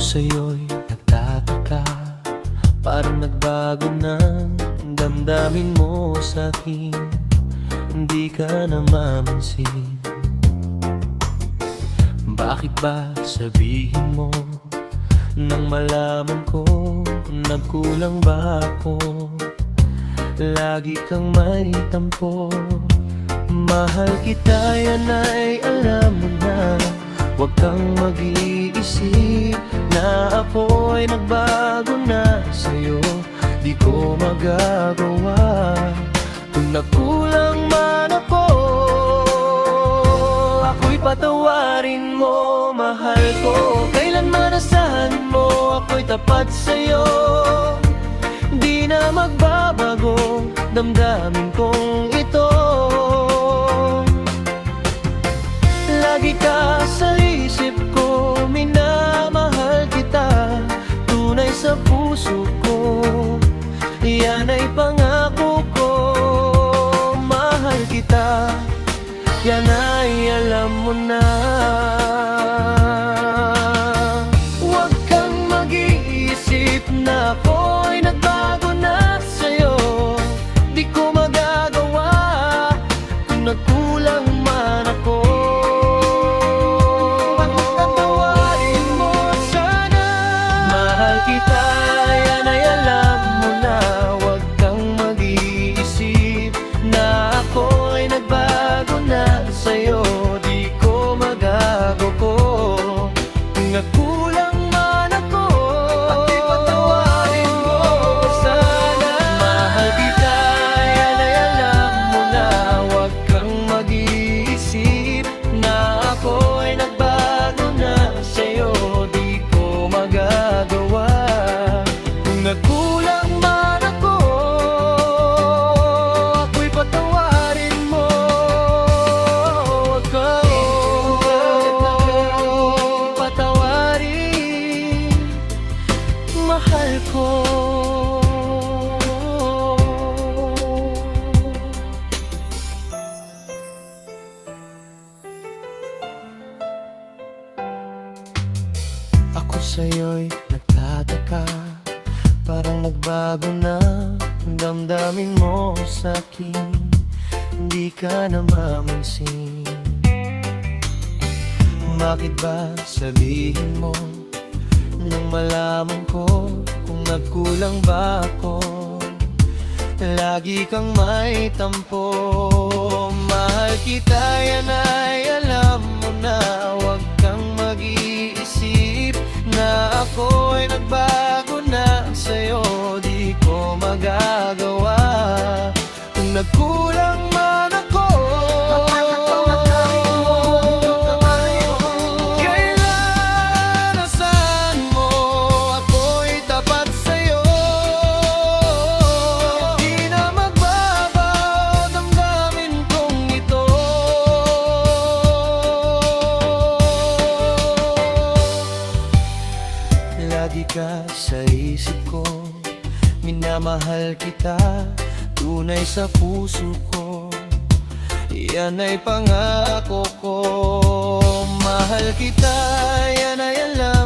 sa'yo'y nagtataka, parang nagbago ng damdamin mo sa'kin. Hindi ka na mamansin. Bakit ba sabihin mo nang malaman ko nagkulang ba ako? Lagi kang may tampo. Mahal kita, yan ay alam mo na. Huwag kang mag-iisip na ako'y nagbago na sa'yo. Di ko magagawa kung nagkulang man ako. Ako'y patawarin mo, mahal ko. Kailanman asahan mo, ako'y tapat sa'yo. Di na magbabago damdamin kong ito. Lagi ka sa isip ko, minamahal kita, tunay sa puso ko. Yan ay pangako ko, mahal kita, yan ay alam mo na. Huwag kang mag-iisip na ako'y nagbago na sa'yo. Di ko magagawa kung nagkulang man ako. Pagkatawarin mo sana, mahal kita, yan ay alam mo na. Huwag kang mag-iisip na ako'y nagbago na sa'yo. Di ko magagawa kung nagkulang man ako. Pagkatawarin mo sana, mahal kita, yan ay alam mo na. Huwag kang mag-iisip na ako'y nagbago na sa'yo. Di ko magagawa kung nagkulang man ako. Ako'y patawarin mo. Huwag kang patawarin, mahal ko. Ako sa'yo'y nagtataka, parang nagbago na ang damdamin mo sa'kin. Hindi ka na mamansin. Bakit ba sabihin mo nang malaman ko kung nagkulang ba ako? Lagi kang may tampo. Mahal kita, yan ay alam mo na. Huwag kang mag-iisip na ako'y nagbago na sa'yo. Di ko magagawa kung nagkulang man ako. Kailan asahan mo, ako'y tapat sa'yo. Di na magbabago damdamin kong ito. Lagi ka sa isip ko, minamahal kita, tunay sa puso ko. Yan ay pangako ko, mahal kita, yan ay alam